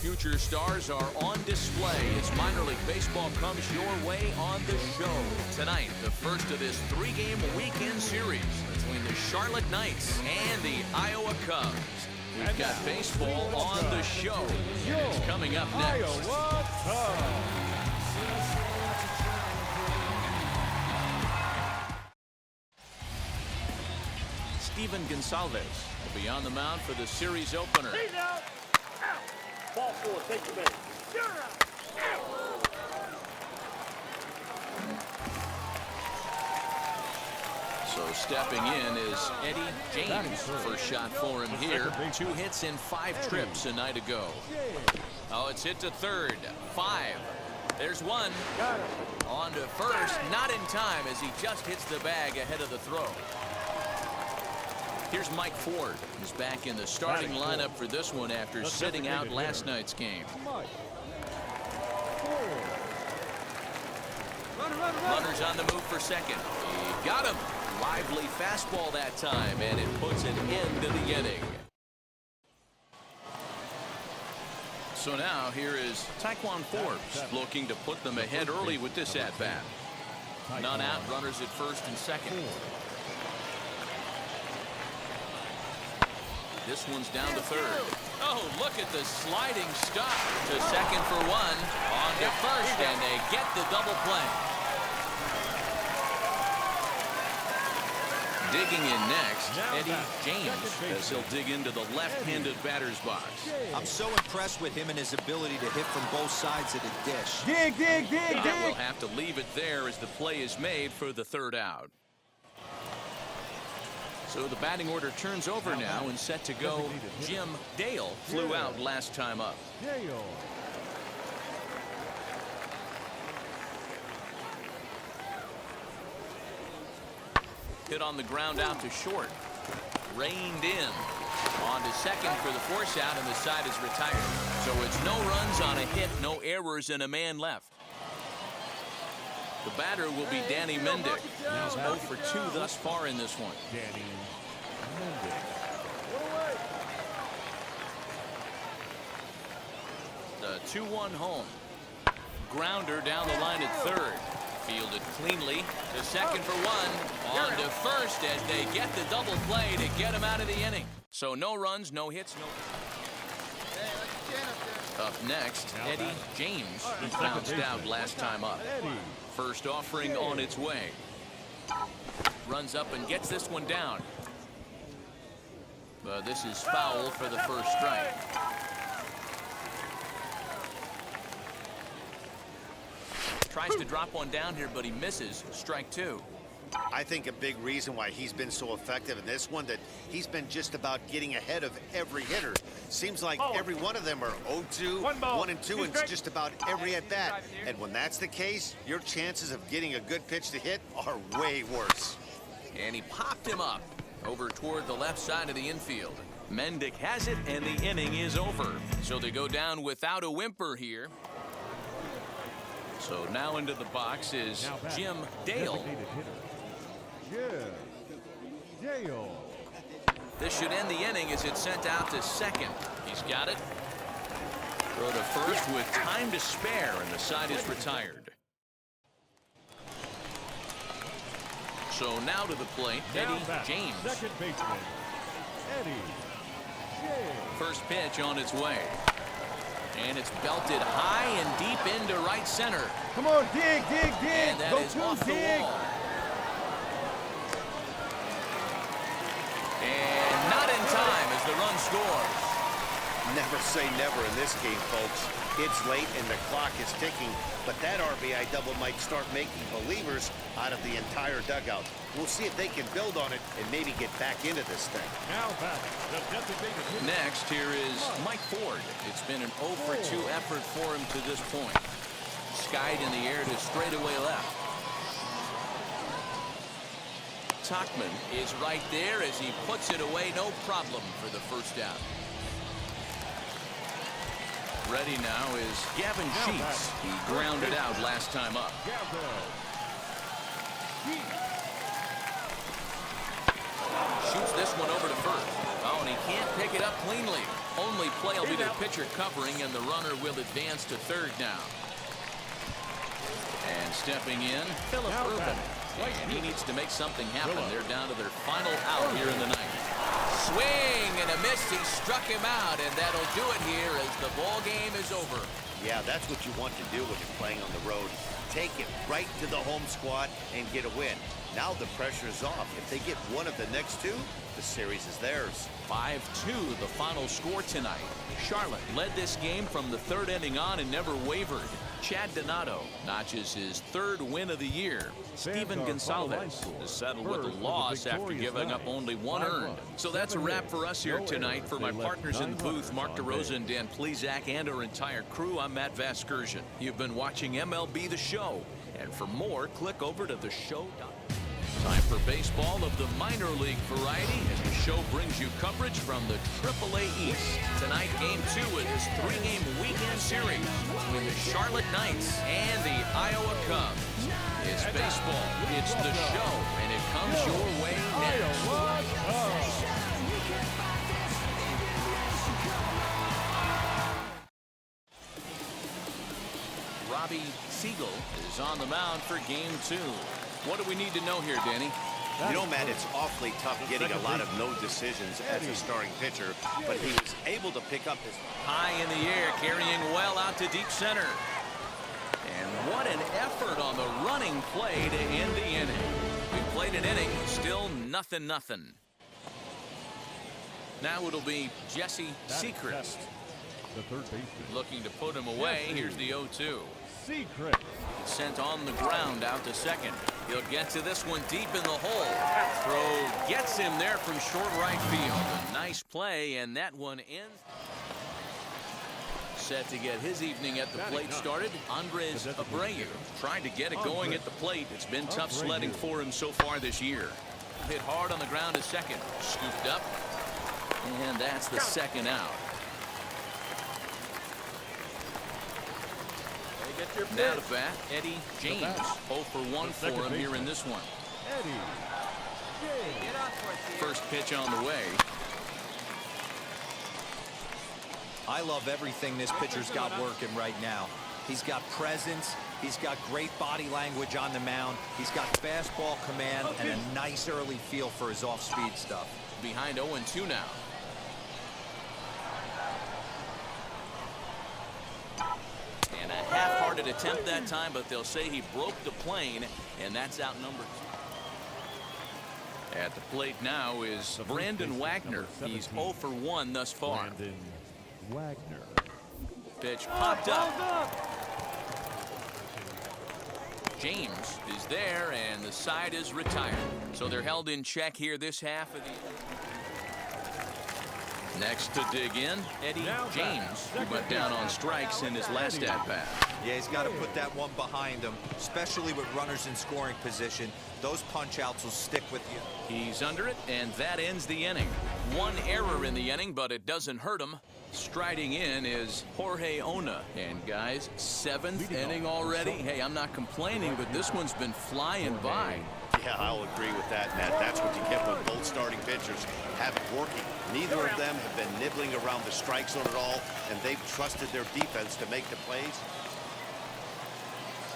future stars are on display as minor league baseball comes your way on the show. Tonight, the first of this three-game weekend series between the Charlotte Knights and the Iowa Cubs. We've got baseball on the show, and it's coming up next. Iowa Cubs. Steven Gonsalves will be on the mound for the series opener. He's out. Out. Ball four. Take your man. You're out. So stepping in is Eddie James. First shot for him here. 2 hits in 5 trips a night ago. Oh, it's hit to third. 5. There's 1. On to first. Not in time as he just hits the bag ahead of the throw. Here's Mike Ford. He's back in the starting lineup for this one after sitting out last night's game. Runners on the move for second. He got him. Lively fastball that time, and it puts an end to the inning. So now here is Taekwon Forbes looking to put them ahead early with this at-bat. None out, runners at first and second. This one's down to third. Oh, look at the sliding stop to second for 1. On to first, and they get the double play. Digging in next, Eddie James, as he'll dig into the left-handed batter's box. I'm so impressed with him and his ability to hit from both sides of the dish. Dig, dig, dig, dig. We'll have to leave it there as the play is made for the third out. So the batting order turns over now and set to go. Jim Dale flew out last time up. Hit on the ground out to short. Reined in. On to second for the force out, and the side is retired. So it's no runs on a hit, no errors, and a man left. The batter will be Danny Mendick. He's 0 for 2 thus far in this one. Danny Mendick. The 2-1 home. Grounder down the line at third. Fielded cleanly to second for 1. On to first as they get the double play to get him out of the inning. So no runs, no hits, no. Up next, Eddie James, who bounced out last time up. First offering on its way. Runs up and gets this one down. But this is foul for the first strike. Tries to drop one down here, but he misses. Strike 2. I think a big reason why he's been so effective in this one that he's been just about getting ahead of every hitter. Seems like every one of them are 0-2, 1-2, and just about every at bat. And when that's the case, your chances of getting a good pitch to hit are way worse. And he popped him up over toward the left side of the infield. Mendick has it, and the inning is over. So they go down without a whimper here. So now into the box is Jim Dale. Dale. This should end the inning as it's sent out to second. He's got it. Throw to first with time to spare, and the side is retired. So now to the plate, Eddie James. Second baseman, Eddie James. First pitch on its way. And it's belted high and deep into right center. Come on, dig, dig, dig. And that Go is to off the dig. wall. And not in time as the run scores. Never say never in this game, folks. It's late and the clock is ticking, but that RBI double might start making believers out of the entire dugout. We'll see if they can build on it and maybe get back into this thing. Now back, the designated hitter. Next, here is Mike Ford. It's been an 0 for 2 effort for him to this point. Skied in the air to straightaway left. Tauchman is right there as he puts it away, no problem for the first out. Ready now is Gavin Sheets. He grounded out last time up. Shoots this one over to first. Oh, and he can't pick it up cleanly. Only play will be the pitcher covering, and the runner will advance to third now. And stepping in, Philip Urban. And he needs to make something happen. They're down to their final out here in the ninth. Swing and a miss. He struck him out, and that'll do it here as the ball game is over. Yeah, that's what you want to do when you're playing on the road. Take it right to the home squad and get a win. Now the pressure is off. If they get one of the next two, the series is theirs. 5-2 the final score tonight. Charlotte led this game from the third inning on and never wavered. Chad Donato notches his third win of the year. Steven Gonsalves is settled with a loss after giving up only one earned. So that's a wrap for us here tonight. For my partners in the booth, Mark DeRosa and Dan Plesac, and our entire crew, I'm Matt Vasgersian. You've been watching MLB The Show. And for more, click over to theshow.com. Time for baseball of the minor league variety as the show brings you coverage from the AAA East. Tonight, Game 2 of this three-game weekend series between the Charlotte Knights and the Iowa Cubs. It's baseball, it's the show, and it comes your way next. Robbie Siegel is on the mound for Game 2. What do we need to know here, Danny? You know, Matt, it's awfully tough getting a lot of no decisions as a starting pitcher, but he was able to pick up his... High in the air, carrying well out to deep center. And what an effort on the running play to end the inning. We played an inning, still 0-0. Now it'll be Jesse Sechrist. The third baseman. Looking to put him away. Here's the 0-2. Secret. Sent on the ground out to second. He'll get to this one deep in the hole. Throw gets him there from short right field. A nice play, and that one ends. Set to get his evening at the plate started. Andres Abreu tried to get it going at the plate. It's been tough sledding for him so far this year. Hit hard on the ground at second. Scooped up. And that's the second out. Now to bat, Eddie James. 0 for 1 for him here in this one. Eddie James. First pitch on the way. I love everything this pitcher's got working right now. He's got presence. He's got great body language on the mound. He's got fastball command and a nice early feel for his off-speed stuff. Behind 0-2 now. And a half-hearted attempt that time, but they'll say he broke the plane, and that's outnumbered. At the plate now is Brandon Wagner. He's 0 for 1 thus far. Brandon Wagner. Pitch popped up. James is there, and the side is retired. So they're held in check here this half of the... Next to dig in, Eddie James, who went down on strikes in his last at-bat. Yeah, he's got to put that one behind him, especially with runners in scoring position. Those punch-outs will stick with you. He's under it, and that ends the inning. One error in the inning, but it doesn't hurt him. Striding in is Jorge Ona. And guys, 7th inning already. Hey, I'm not complaining, but this one's been flying by. Yeah, I'll agree with that, Matt. That's what you get when both starting pitchers have it working. Neither of them have been nibbling around the strike zone at all, and they've trusted their defense to make the plays.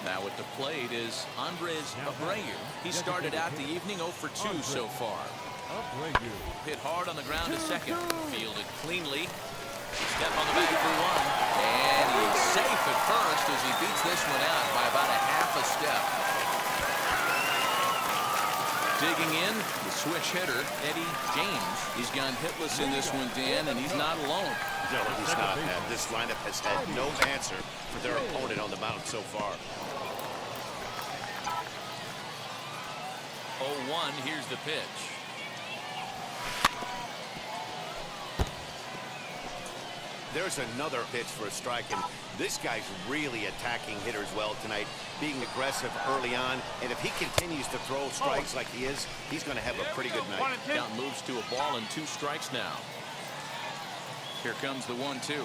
Now at the plate is Andres Abreu. He started out the evening 0 for 2 so far. Abreu. Hit hard on the ground to second. Fielded cleanly. Step on the bag for 1. And he's safe at first as he beats this one out by about a half a step. Digging in, the switch hitter, Eddie James. He's gone hitless in this one, Dan, and he's not alone. No, he's not, Matt. This lineup has had no answer for their opponent on the mound so far. 0-1, here's the pitch. There's another pitch for a strike, and this guy's really attacking hitters well tonight, being aggressive early on, and if he continues to throw strikes like he is, he's going to have a pretty good night. Count moves to a ball and 2 strikes now. Here comes the 1-2.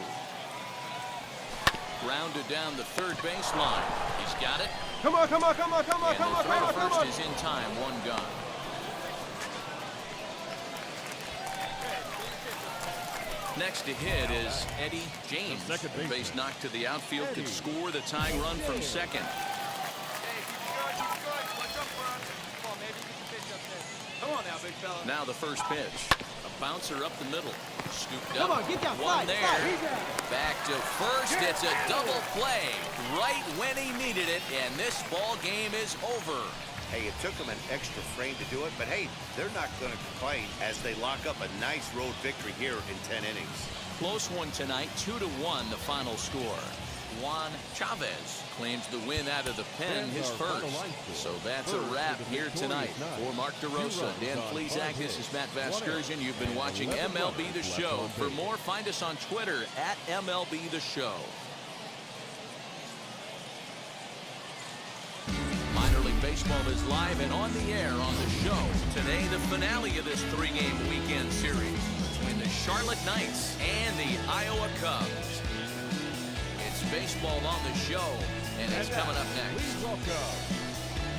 Grounded down the third baseline. He's got it. Come on, come on, come on, come on, And come the on, throw come to on, come first on. is in time, 1 gone. Next to hit is Eddie James. Base knock to the outfield could score the tying run from second. Now the first pitch. A bouncer up the middle. Scooped up. Come on, get that one fly. there. Back to first. It's a double play right when he needed it, and this ball game is over. Hey, it took them an extra frame to do it, but hey, they're not going to complain as they lock up a nice road victory here in 10 innings. Close one tonight, 2-1 the final score. Juan Chavez claims the win out of the pen, his first. So that's a wrap here tonight. For Mark DeRosa, Dan Plesac, this is Matt Vasgersian. You've been watching MLB The Show. For more, find us on Twitter at MLB The Show. Minor League Baseball is live and on the air on the show. Today, the finale of this three-game weekend series between the Charlotte Knights and the Iowa Cubs. It's baseball on the show, and it's coming up next. Please welcome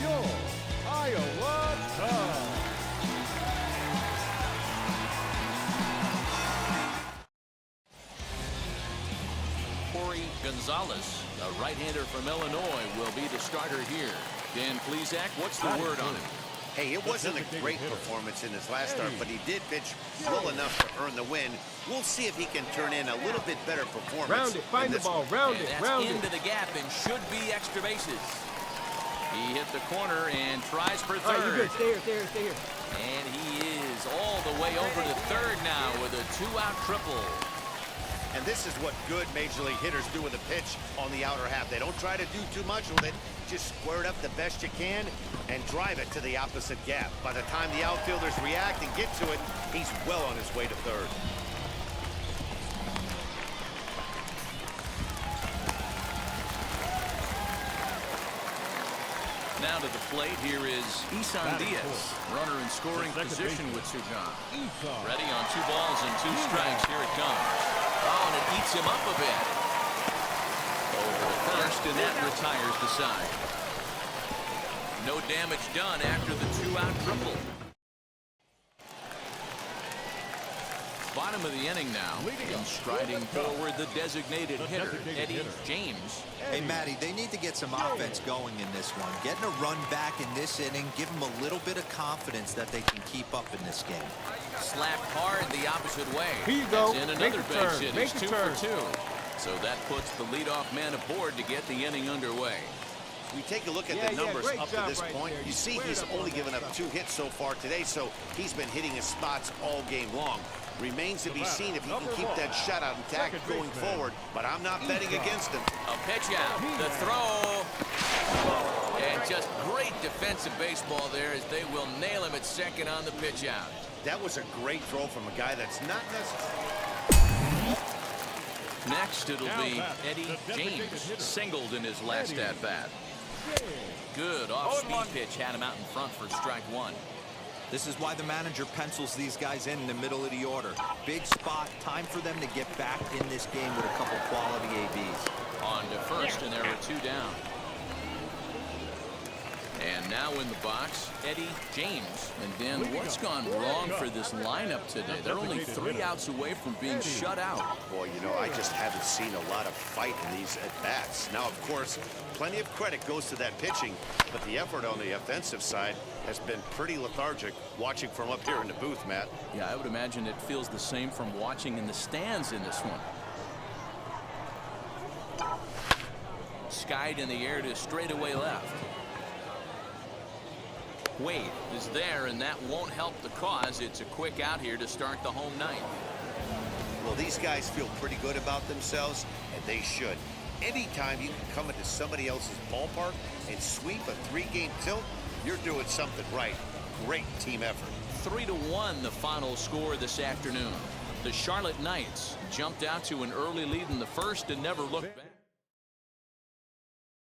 your Iowa Cubs. Corey Gonzalez, a right-hander from Illinois, will be the starter here. Dan Plesac, what's the word on him? Hey, it wasn't a great performance in his last start, but he did pitch well enough to earn the win. We'll see if he can turn in a little bit better performance. Round it, find the ball, round it, round it. Into the gap and should be extra bases. He hit the corner and tries for third. All right, you're good. Stay here, stay here, stay here. And he is all the way over to third now with a two-out triple. And this is what good Major League hitters do with a pitch on the outer half. They don't try to do too much with it. Just square it up the best you can and drive it to the opposite gap. By the time the outfielders react and get to it, he's well on his way to third. Now to the plate, here is Isan Diaz. Runner in scoring position with Sujan. Ready on 2 balls and 2 strikes. Here it comes. Oh, and it eats him up a bit. Over to first, and that retires the side. No damage done after the 2-out triple. Bottom of the inning now, and striding forward the designated hitter, Eddie James. Hey, Matty, they need to get some offense going in this one. Getting a run back in this inning, give them a little bit of confidence that they can keep up in this game. Slapped hard the opposite way. Here you go. In Make another the base turn. hit. Make He's the 2 turn. for 2. So that puts the leadoff man aboard to get the inning underway. We take a look at the numbers up to this point. You see he's only given up 2 hits so far today, so he's been hitting his spots all game long. Remains to be seen if he can keep that shutout intact going forward, but I'm not betting against him. A pitch out, the throw, and just great defensive baseball there as they will nail him at second on the pitch out. That was a great throw from a guy that's not necessarily. Next, it'll be Eddie James, singled in his last at-bat. Good off-speed pitch had him out in front for strike 1. This is why the manager pencils these guys in the middle of the order. Big spot, time for them to get back in this game with a couple quality ABs. On to first, and there are 2 down. And now in the box, Eddie James. And Dan, what's gone wrong for this lineup today? They're only 3 outs away from being shut out. Boy, you know, I just haven't seen a lot of fight in these at-bats. Now, of course, plenty of credit goes to that pitching, but the effort on the offensive side has been pretty lethargic watching from up here in the booth, Matt. Yeah, I would imagine it feels the same from watching in the stands in this one. Skied in the air to straightaway left. Wade is there, and that won't help the cause. It's a quick out here to start the home 9th. Well, these guys feel pretty good about themselves, and they should. Anytime you can come into somebody else's ballpark and sweep a 3-game tilt, you're doing something right. Great team effort. 3-1 the final score this afternoon. The Charlotte Knights jumped out to an early lead in the first and never looked back.